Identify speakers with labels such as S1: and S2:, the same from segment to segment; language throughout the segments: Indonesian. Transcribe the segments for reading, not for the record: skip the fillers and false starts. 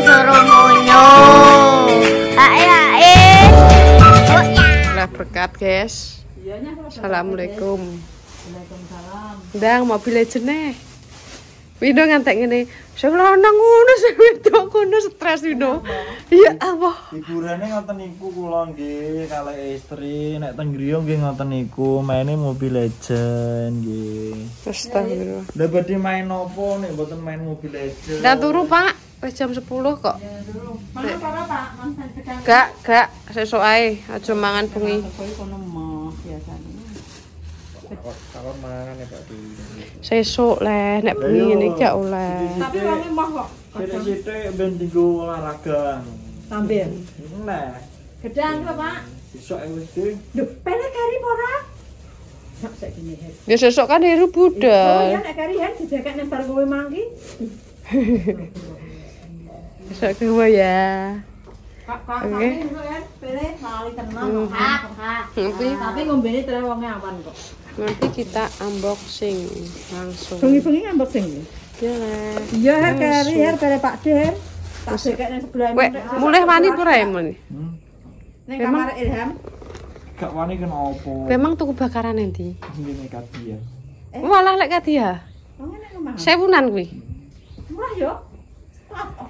S1: suruh munyo. Ae. Lah berkat, guys. Assalamualaikum.
S2: Waalaikumsalam.
S1: Ndang mobil Legend. Windo ngantek ngene. Sing lanang ngono sing wedok ngono stres Windo. Ya Allah.
S3: Hiburane ngoten niku kula nggih kalih istri nek teng griya nggih ngoten niku maine Mobile Legend nggih.
S1: Astagfirullah.
S3: Lah badhe main opo nek mboten main Mobile Legend?
S1: Ndak turu, Pak. Wis jam 10 kok.
S2: Ya dulu. Mana para Pak? Mantan sedang.
S1: Gak, sesuk ae aja mangan bengi.
S2: Kowe kono mah biasane.
S3: Kalau mangan ya Pak Di.
S1: Sesuk le nek bengi ngene iki gak oleh.
S2: Tapi wangi mah kok.
S3: Sithik-sithik ben dienggo olahraga.
S2: Sambil.
S3: Nah,
S2: Gedang lho, Pak.
S3: besok wis deh.
S2: Duh, pele kari ora? Sak saiki nih.
S1: Ya sesuk kan Heru
S2: Oh, ya
S1: budal.
S2: nek kari hen didekek nang bar kowe mangki.
S1: Besok kowe ya.
S2: Kak,
S1: Oke.
S2: kami dulu ya, pele lali tenang.
S1: Nanti
S2: Tapi ngombene tere wonge awan kok.
S1: nanti kita unboxing langsung.
S2: Bengi-bengi unboxing ya.
S1: Ya lah.
S2: Iya, her kari her pele Pak De her. Tak dekek nang sebelah
S1: Wek, mulai wani pura ya mun.
S2: Ning kamar Ilham.
S3: Gak wani kena opo?
S1: Memang tuku bakaran nanti.
S3: Ngene kadi ya.
S1: Walah lek kati ya.
S2: Oh ngene ngomah.
S1: 1000-an kuwi.
S2: Murah yo.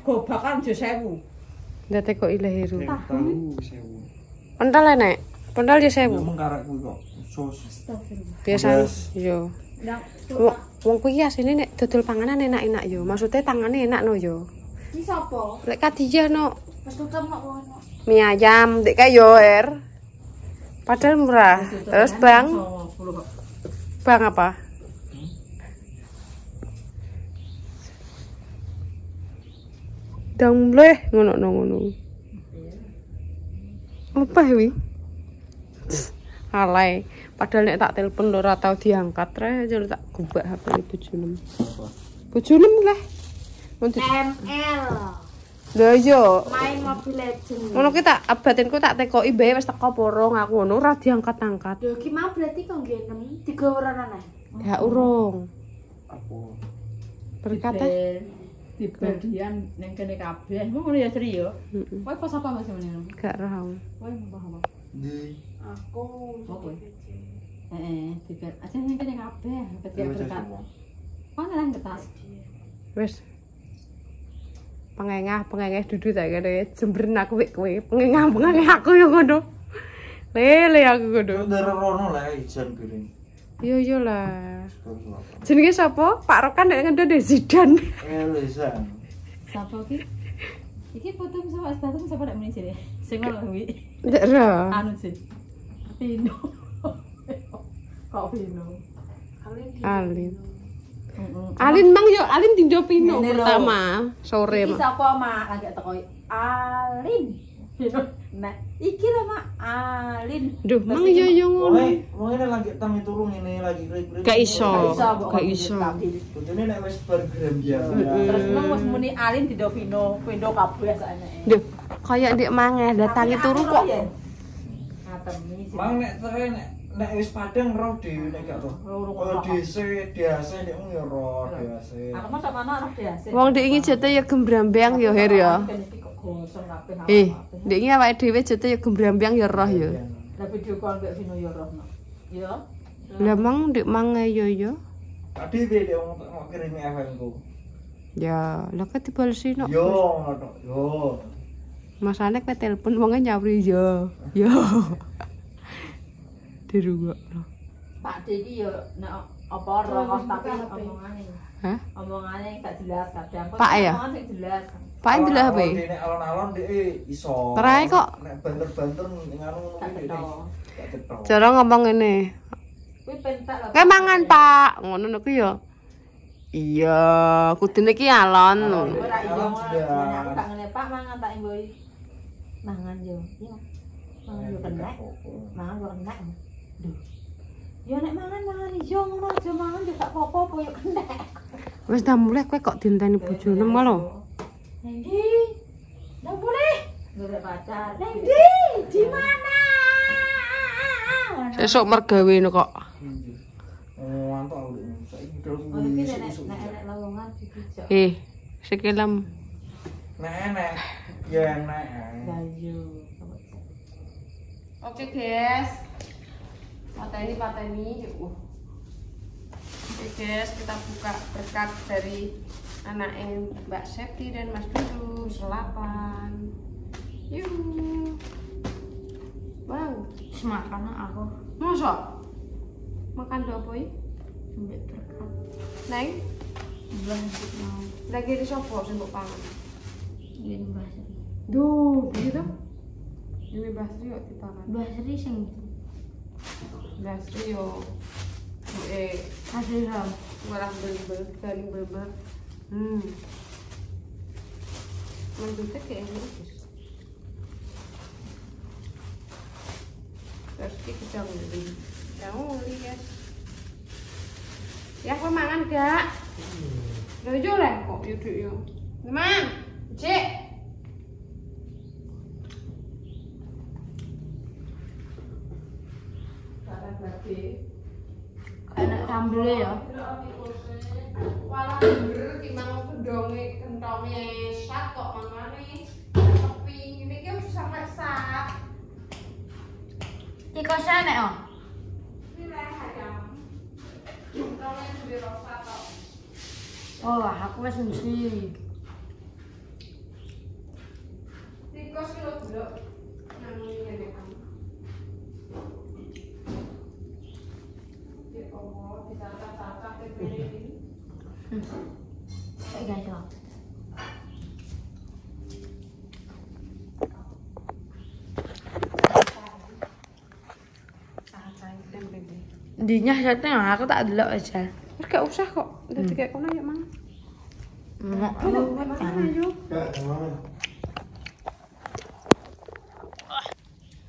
S2: Gobakan jo 1000.
S1: Ndate kok ile Heru.
S3: Tahu sewu.
S1: Pentol enek. Pentol ya 1000.
S3: Memang karek kuwi kok sos.
S2: Astagfirullah.
S1: Biasa yo.
S2: Ndak
S1: Wong kuwi asine nek dodol panganan enak-enak yo. Maksudnya tangane enak no yo.
S2: iki sapa?
S1: Lek Kadijah no
S2: Wis tutup kok wong.
S1: mie ayam dek kayak yo Her. Padahal murah. Terus Bang,
S2: 10 kok.
S1: Bang apa? Dang bleh ngono. Apa wi? Alay. Padahal nek tak telepon lho ora tau diangkat re aja tak gubak HP bojone. Bojone lah.
S2: ML.
S1: Lha yo.
S2: Main Mobile Legend.
S1: Ngono ki tak batinku tak tekoki bae wis teko porong aku ngono ora diangkat-angkat.
S2: Lho ki mau berarti kok nggih 6 digawe ora neh.
S1: Ya urung.
S3: Apa?
S1: Berkata
S2: di bagian ning kene kabeh. Ngono ya Sri yo.
S1: heeh.
S2: Kowe pas apa Mas meneh?
S1: Gak roh.
S2: Kowe apa?
S3: Ndi?
S2: Aku. Apa? Tiket. Aja ning kene kabeh, berkat berkat. Mana nang kertas?
S1: Wis. Pengengah dudu tak kene jembren aku wek kowe. Pengengah aku yo ngono. Lele aku ngono.
S3: Ndara rono lah ijan piring.
S1: Yo lah. Jenenge sapa? Pak Rokan nek ngendone Zidan.
S3: Lisan.
S2: Sapa ki? Iki foto sama status sapa nek muni sini? Sing ngono kuwi.
S1: Ndak roh.
S2: Anu sih. Pino. Kok Pino?
S1: Alin. Alin mang yo, Alin dindo Pino pertama sore
S2: Iki
S1: mah.
S2: sapa Mak? Lagi teko Alin. Nah, iki lho Mak, Alin.
S1: Duh, mang yo ngono.
S3: Wong ini lagi tami turu ngene lagi rip-rip.
S1: Gak iso.
S2: Gak
S1: iso.
S3: Bojone nek wis bar grembyang.
S2: Terus nang wis muni Alin di Dovino, Pendo kabeh sakjane.
S1: Duh, kaya ndik mangeh datangi turu kok.
S2: Ngatemi sih.
S3: Mang nek tere nek wis padang roh dhewe nek gak roh. Kaya DC nek mung ya roh DC.
S2: Aku mah sama anak dia sih.
S1: Wong ndek iki jete ya gembrambang ya Her ya.
S2: Gosong kabeh.
S1: Ndek iki awake dhewe jete ya gembrambang ya roh ya.
S2: Lah video call mbek Vino yo roh. Yo.
S1: Lah mang ndek mange yo.
S3: Tadi dhewe mau kirim FM ku.
S1: Ya, lah kok dibalesi no.
S3: Yo ngono yo.
S1: Masane kowe telepon wonge nyawri yo. Yo. Dirungokno.
S2: Pak De iki yo nek apa roh tapi omongane.
S1: Hah?
S2: Omongane gak jelas kadang.
S1: Pak ya?
S2: Omongan sing jelas.
S1: Pak ndelok HP.
S3: Nek alon-alon dhek iso.
S1: Terae kok.
S3: Nek banter-banter nganu
S2: Gak
S3: ngono
S2: ketho.
S3: gak ketho.
S1: Cara ngomong ngene.
S2: Kuwi pentak lho.
S1: Kowe mangan, Pak. Ngono niku ya. Iya, kudune ki alon.
S2: Ora iya ngono. Aku tak ngene Pak mangan tak mboi. Mangan yo. Yo. Mangan yo kena. Mangan yo kena. Duh. Ya nek mangan ijo ngono aja mangan yo gak apa-apa yo kena.
S1: Wis dah mulai kowe kok dinteni bojone lho.
S2: Nendi? Nang boleh? Ngurek pacar. Nendi? Di mana?
S1: Sesuk mergawe kok.
S3: Mantap aku saiki
S2: Oh iki nek lowongan dipijak.
S1: Sikilem.
S3: Nek. Ya nek.
S2: Bayu.
S1: Oke guys, pateni. Oke guys, kita buka berkat dari anaknya Mbak Septi dan Mas Dudu, selapan. Yuk, bang.
S2: Semakan aku.
S1: Masa? Makan dua boy?
S2: Mbak berkat.
S1: Neng,
S2: Banget mau.
S1: lagi di sopo sendok pangan.
S2: Gini Mbak Sri.
S1: Duh, begitu? Ini Basri yuk dipangan.
S2: Mbak Sri sing
S1: Basri yo.
S2: kasih ram.
S1: Malah garing beber. Mantutnya kayak ini. Terus kita nguli. Kamu nguli guys. Ya, kau mangan gak? Gak jualan kok yuduk yuk. Teman, cek.
S2: Enak sambel ya.
S1: Walah bener timbang kedonge kentonge sat kok mangane sepi ngene iki wis sampe sat.
S2: Tikosan nek oh.
S1: Ini lah ayam. Kentonge duwe rasa tok.
S2: Oh, aku wis mesti.
S1: Tikos ki lho delok nang ngene kan. Ya Allah, ditata-tata tepene iki.
S2: Kayak guys oh.
S1: Dinyah jatnya aku tak delok aja. Wis gak usah kok. Dadi kayak kono ya, Mang.
S2: Mau
S1: Ayo.
S3: Kak, gimana?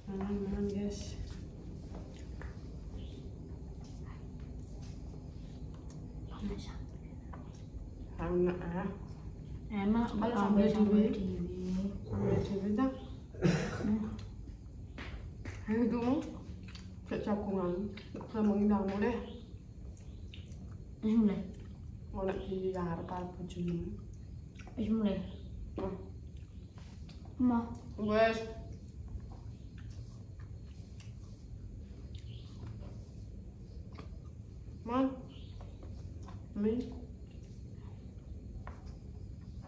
S1: Mangan guys. Anak ah.
S2: Enak
S1: Kalau
S2: sambel
S1: sambel
S2: dewi.
S1: Sampai sini dah. Ayo dulu. Cek cakungan. Sama ngidang boleh.
S2: Wis mulai.
S1: Oleh di harap bojone.
S2: Wis mulai.
S1: Oh,
S2: Mau.
S1: wes. Man. Min.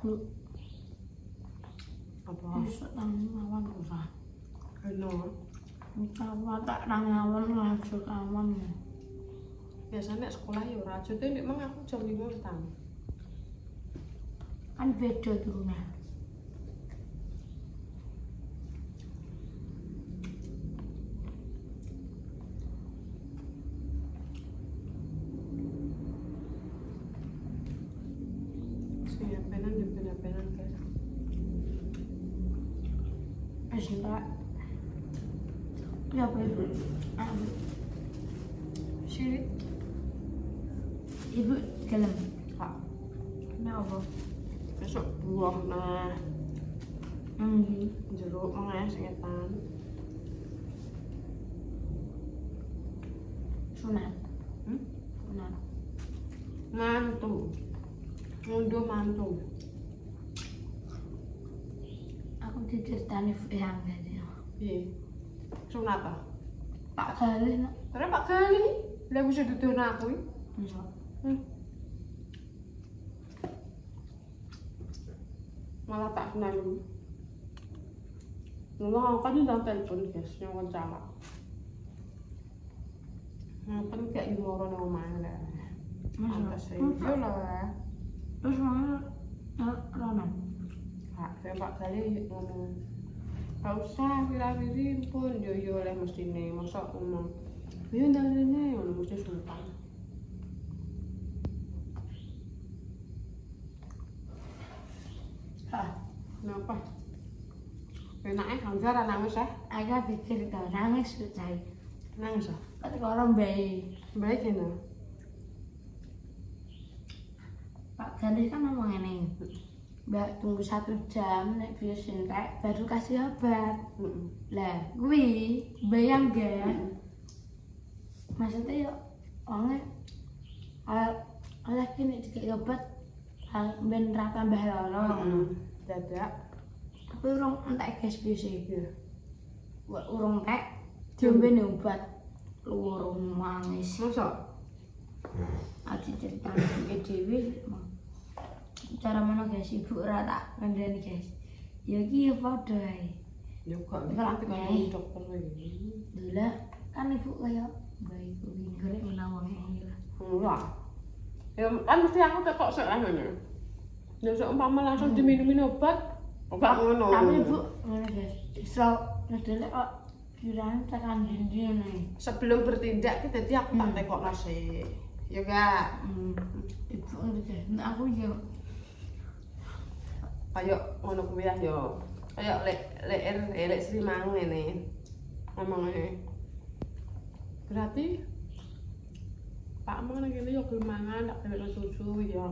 S2: Lu
S1: Apa?
S2: besok nang awan ora.
S1: Kena.
S2: Apa tak nang awan langsung awan.
S1: Biasanya sekolah ya ora aja tuh nek mang aku jam 5 wis tang.
S2: Kan beda turunnya.
S1: Penan guys.
S2: Wis enggak. Ya apa ibu?
S1: Sirit.
S2: Ibu dalam.
S1: Kak,
S2: Nah apa?
S1: besok buah nah jeruk mangan sing etan.
S2: Sunat. Sunat.
S1: Mantu. Ngunduh mantu.
S2: Aku diceritani yang tadi.
S1: Piye? Sunat ta?
S2: Pak Galih nak.
S1: Terus Pak Gali lha wis duduhno aku iki.
S2: Bisa.
S1: Malah tak kenal. Ngomong kan udah telepon guys, yang wawancara. Ngapain kayak gimana nang omah lah. Pantes yo lah.
S2: Terus mana? Ronan.
S1: Kak, saya Pak Gali ngomong. Gak usah wira-wiri pun yo oleh mestine, masa ngomong. Yo ndalene ngono mesti sultan. Kenapa? Enaknya Hamzah nangis ya?
S2: Agak pikir kau nangis saya.
S1: Nangis ya?
S2: Tapi orang baik.
S1: Baik ya?
S2: Pak Galih kan ngomong ini. Mbak tunggu 1 jam nek virus entek baru kasih obat. Lah, gue bayang gak? Maksudnya yuk, orangnya oleh kini dikasih obat ben ra tambah loro.
S1: Dadak
S2: urung entek guys biasa iki. Urung entek diombene obat loro manis.
S1: Masa?
S2: Aji ceritane iki dhewe. Cara mana guys ibu ora tak kandhani guys. Ya iki ya padha ae.
S1: Ya kok
S2: Kalau
S1: nanti
S2: aku
S1: kalau dokter lagi.
S2: Lah kan ibu kaya baik golek menawang iki lah.
S1: Enggak. Ya kan mesti aku tekok sik lah ngene. Ya seumpama langsung diminumi obat, enggak ngono.
S2: Tapi ibu ngene guys. Iso ngedelek kok kirane tekan ndi ngene.
S1: Sebelum bertindak kita dadi aku tak tekokno sik. Ya enggak.
S2: Ibu ngene guys. Nek aku yo
S1: Kayak ngono kuwi ya yo. Kayak lek Sri mang ngene. Ngomongnya. Berarti Pak mau nang kene yo gelem mangan, tak dewek susu ya.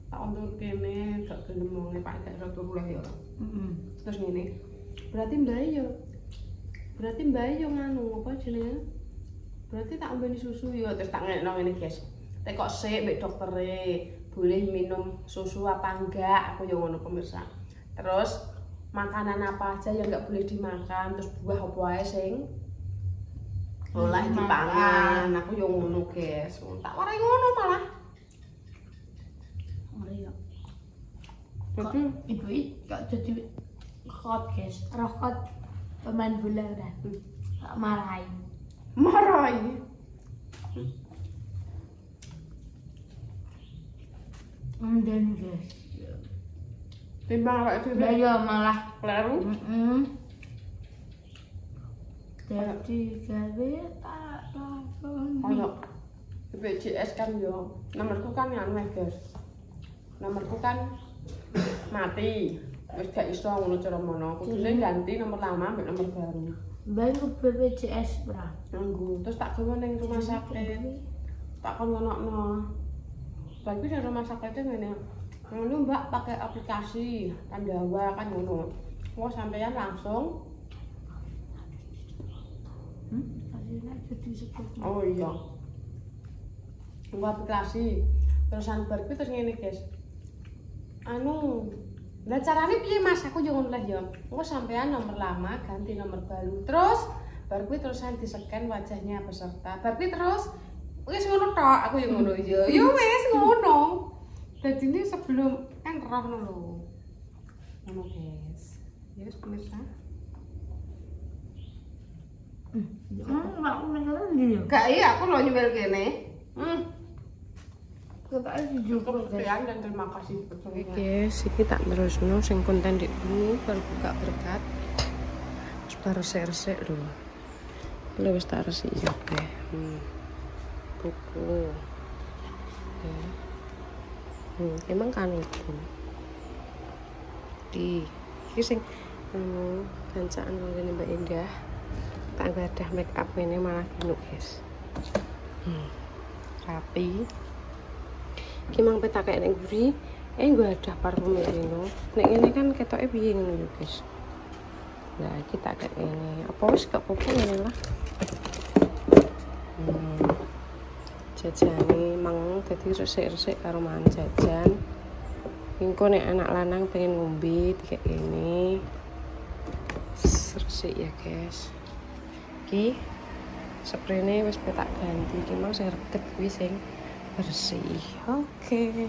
S1: Tak ontur kene, gak gelem wonge Pak gak iso turu lah ya. Terus ngene. Berarti Mbak yo nganu apa jenenge? Berarti tak ombeni susu yo terus tak ngekno ngene, guys. Tekok sik mbek doktere, boleh minum susu apa enggak? Aku yo ngono pemirsa. Terus makanan apa aja yang enggak boleh dimakan, terus buah apa ae sing oleh dipangan. Aku yo ngono, guys. Tak warai ngono malah.
S2: Iya. Kok ibu kok jadi kot guys, rokot pemain bola udah. Tak marahi.
S1: Marahi.
S2: Dan guys.
S1: Timbang awake dhewe.
S2: Lah yo malah
S1: Kleru.
S2: Jadi gawe tak takon.
S1: Ono BPJS kan yo. Nomorku kan anu guys. Nomorku kan mati. Wis gak iso ngono cara mono. Kudune ganti nomor lama mbek nomor baru.
S2: Bang BPJS bra.
S1: Nunggu. Terus tak gawe ning rumah sakit. Tak kon ngono. Tapi di rumah sakitnya ngene. Ngono Mbak pakai aplikasi Pandawa kan ngono. Mau sampean langsung.
S2: Kasihnya jadi seperti.
S1: Oh iya. Nggo aplikasi. Terusan bar kuwi terus ngene, guys. Anu, lah carane piye Mas? Aku yo ngono lah ya. Engko sampean nomor lama ganti nomor baru. Terus bar kuwi terusan di-scan wajahnya peserta. Bar kuwi terus wis ngono tok, aku yo ngono ya. Ya wis ngono. Dadi ini sebelum kan roh lho. Ngono, guys. Ya wis pemirsa.
S2: Enggak mengelan dia.
S1: Gak iya aku lo nyuwel kene.
S2: Kita cukup
S1: Sekian dan terima kasih. Oke guys, iki tak terusno sing konten dik dulu baru buka berkat. Terus baru resik lho. Lha wis tak resik ya oke. Buku. Emang kan itu. Iki sing kancaan karo ngene Mbak Indah. Tak gadah make up ini malah gino guys. Rapi. Iki mang petak kayak nek guri, gue ada parfum ini. Nek ini kan ketoke piye ngono yo guys. Lah iki tak kayak ini. Apa wis gak apa-apa ngene lah. Jajane mang dadi resik-resik karo mangan jajan. Engko nek anak lanang pengen ngombe kayak ini. Resik ya guys. Iki sprene wis petak ganti. Iki mau sing reget kuwi sing bersih. Oke.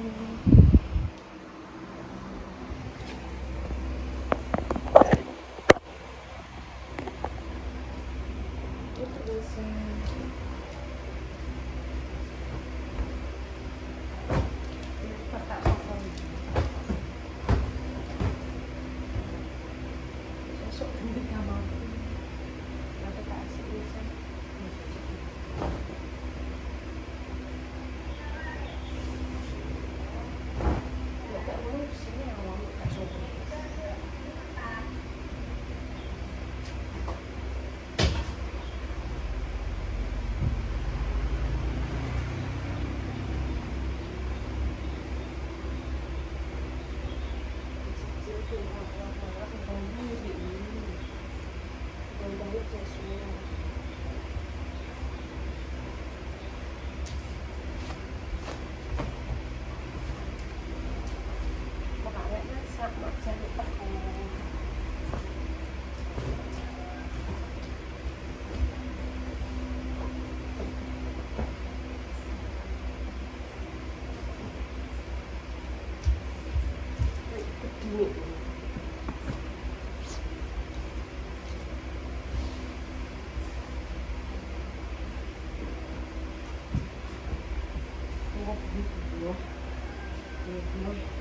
S1: Yo.